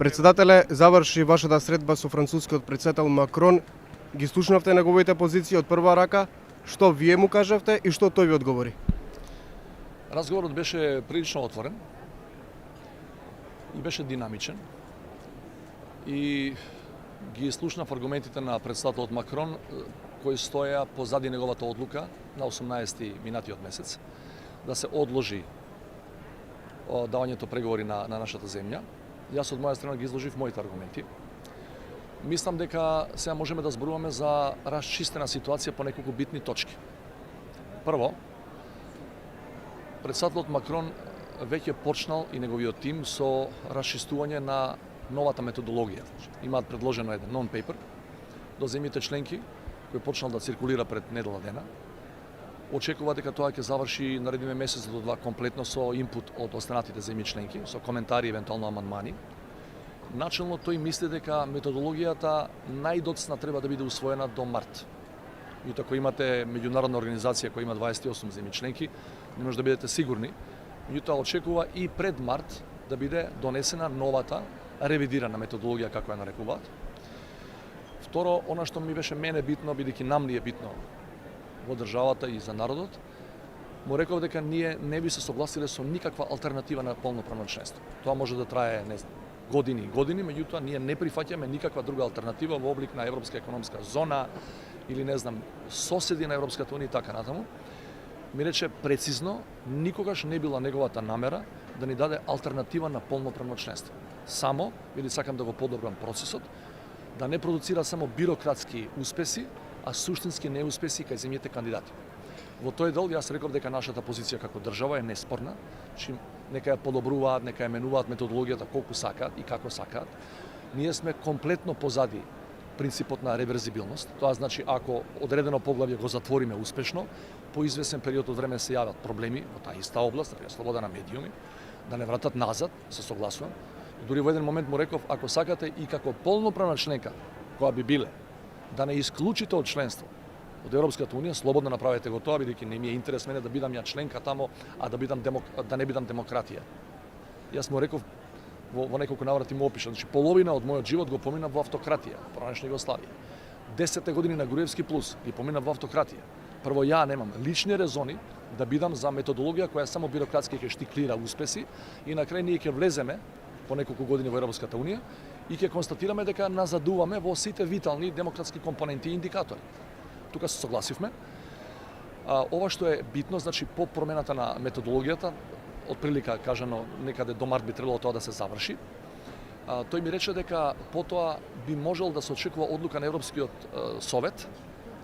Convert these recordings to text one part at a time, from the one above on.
Председателе, заврши вашата средба со францускиот председател Макрон. Ги слушнавте неговите позиции од прва рака. Што вие му кажавте и што тој ви одговори? Разговорот беше прилично отворен и беше динамичен. И ги слушнав аргументите на председателот Макрон кои стоја позади неговата одлука на 18 минатиот месец да се одложи давањето преговори на нашата земја. Јас од моја страна ги изложив моите аргументи. Мислам дека сега можеме да зборуваме за расчистена ситуација по неколку битни точки. Прво, председателот Макрон веќе почнал и неговиот тим со расчистување на новата методологија. Имаат предложено еден non-paper до земјите членки, кој почнал да циркулира пред недела дена. Очекува дека тоа ќе заврши наредниме месец до два комплетно со инпут од останатите земји членки, со коментари и евентуално амандмани. Начелно тој мисли дека методологијата најдоцна треба да биде усвоена до март. И ако имате меѓународна организација која има 28 земји членки, не може да бидете сигурни. Меѓутоа очекува и пред март да биде донесена новата ревидирана методологија како ја нарекуваат. Второ, она што ми беше мене битно, бидејќи нам ни е битно во државата и за народот, му реков дека ние не би се согласиле со никаква алтернатива на полноправно членство. Тоа може да трае, не знам, години и години, меѓутоа ние не прифаќаме никаква друга алтернатива во облик на Европска економска зона или не знам, соседи на Европската унија и така натаму. Ми рече прецизно, никогаш не била неговата намера да ни даде алтернатива на полноправно членство. Само, или сакам да го подобрам процесот, да не продуцира само бирократски успеси, а суштински неуспеси кај земјите кандидати. Во тој дел јас реков дека нашата позиција како држава е неспорна, че нека ја подобруваат, нека ја менуваат методологијата колку сакаат и како сакаат. Ние сме комплетно позади принципот на реверзибилност. Тоа значи ако одредено поглавје го затвориме успешно, по извесен период од време се јават проблеми во таа иста област, например слобода на медиуми, да не вратат назад, се согласувам. Дури во еден момент му реков, ако сакате и како полноправна членка, која би биле, да не исклучите од членство од Европската унија, слободно направете го тоа, бидејќи не ми е интерес мене да бидам ја членка тамо, а да не бидам демократија. Јас му реков во неколку наврати му опишам, значи половина од мојот живот го поминав во автократија, поранешна Југославија. 10 години на Груевски плюс ги поминав во автократија. Прво ја немам лични резони да бидам за методологија која само бирократски ќе штиклира успеси и на крај ние ќе влеземе по неколку години во Европската унија и ќе констатираме дека назадуваме во сите витални демократски компоненти и индикатори. Тука се согласивме. Ова што е битно, значи по промената на методологијата, отприлика кажано некаде до март би требало тоа да се заврши. Тој ми рече дека потоа би можел да се очекува одлука на Европскиот совет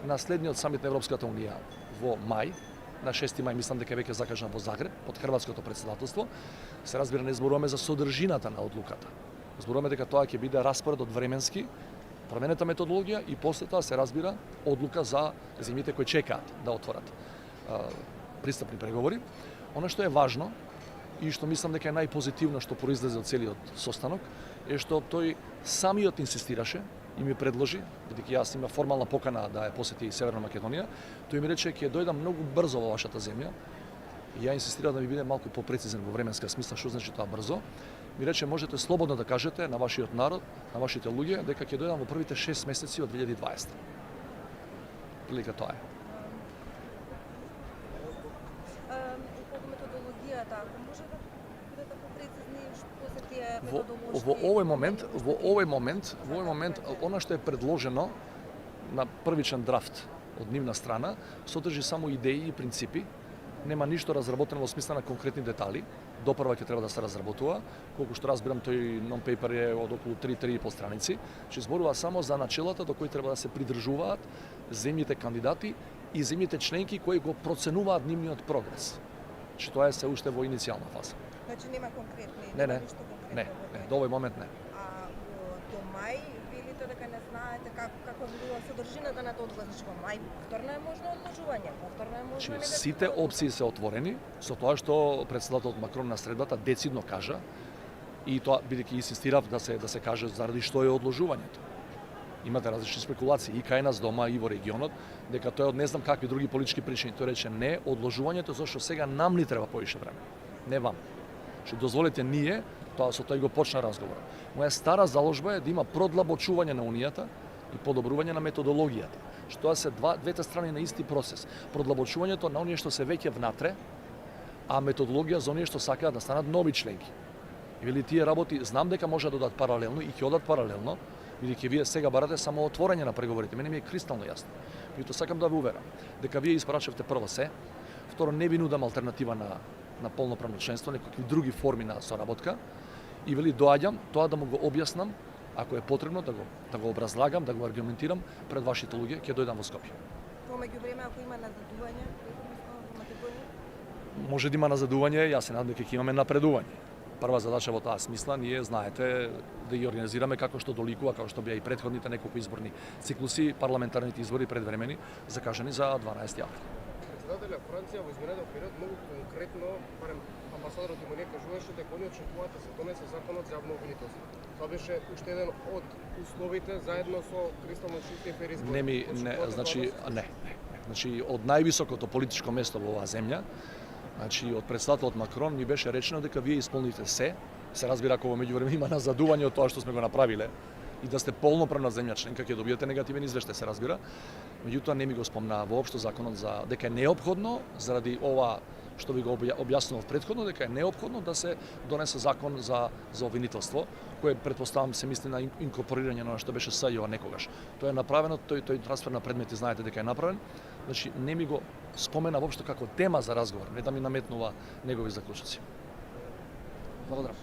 на следниот самит на Европската унија во мај, на 6 мај мислам дека веќе закажан во Загреб под хрватското председателство. Се разбира, не зборуваме за содржината на одлуката. Зборуваме дека тоа ќе биде распоред од временски променета методологија и после тоа се разбира одлука за земјите кои чекаат да отворат пристапни преговори. Она што е важно и што мислам дека е најпозитивно што произлезе од целиот состанок е што тој самиот инсистираше и ми предложи, бидејќи јас имав формална покана да ја посети Северна Македонија, тој ми рече ќе дојдам многу брзо во вашата земја. И ја инсистирав да ми биде малку попрецизен во временска смисла, што значи тоа брзо. Ми рече можете слободно да кажете на вашиот народ, на вашите луѓе дека ќе дојдам во првите 6 месеци од 2020. Прилика тоа е. Методологијата, ако може да бидете попрецизни што се тие методолошки... Во овој момент, она што е предложено на првичен драфт од нивна страна, содржи само идеи и принципи, нема ништо разработено во смисла на конкретни детали. Допрва ќе треба да се разработува, колку што разбирам тој non-paper е од околу 3-3,5 страници, че зборува само за начелата до кои треба да се придржуваат земјите кандидати и земјите членки кои го проценуваат нивниот прогрес. Че тоа е се уште во иницијална фаза. Значи нема конкретни, Не, ништо конкретно. до овој момент не. А до мај велите дека не знаете каква била содржината на тоа одлука. Во мај повторно е можно одложување, повторно е можно негативно. Сите опции се отворени со тоа што председателот Макрон на средбата децидно кажа и тоа бидејќи инсистирав да се каже заради што е одложувањето. Имате различни спекулации и кај нас дома и во регионот дека тоа е од не знам какви други политички причини. Тој рече не, одложувањето зашто сега нам ни треба повише време, не вам. Значи дозволете ние, тоа со тој го почна разговор. Моја стара заложба е да има продлабочување на унијата и подобрување на методологијата. Што се двете страни на исти процес. Продлабочувањето на оние што се веќе внатре, а методологија за оние што сакаат да станат нови членки. И вели тие работи знам дека може да одат паралелно и ќе одат паралелно, бидејќи вие сега барате само отворање на преговорите. Мене ми е кристално јасно. Меѓутоа сакам да ве уверам дека вие испрачавте прво се, второ не ви нудам алтернатива на полноправно членство, некакви други форми на соработка и вели доаѓам тоа да му го објаснам, ако е потребно да го образлагам, да го аргументирам пред вашите луѓе, ќе дојдам во Скопје. Во меѓувреме ако има назадување во Македонија? Може да има назадување, јас се надам дека ќе имаме напредување. Прва задача во таа смисла, ние знаете да ги организираме како што доликува, како што беа и претходните неколку изборни циклуси, парламентарните избори предвремени, закажани за 12 април. Председателя Франција во изминатиот период многу конкретно, барем амбасадорот Тимонија кажуваше дека они очекуваат да се донесе законот за јавно обвинителство. Тоа беше уште еден од условите заедно со кристално чисти еферизми. Значи од највисокото политичко место во оваа земја, значи од председателот Макрон ми беше речено дека вие исполните се разбира ако во меѓувреме има назадување од тоа што сме го направиле и да сте полноправна земја членка ќе добиете негативен извештај се разбира. Меѓутоа не ми го спомна воопшто законот за дека е неопходно заради ова што ви го објаснував претходно дека е неопходно да се донесе закон за обвинителство, кој претпоставам се мисли на инкорпорирање на што беше СЈО некогаш. Тоа е направено, тој трансфер на предмети знаете дека е направен. Значи не ми го спомена воопшто како тема за разговор, не да ми наметнува негови заклучоци. Благодарам.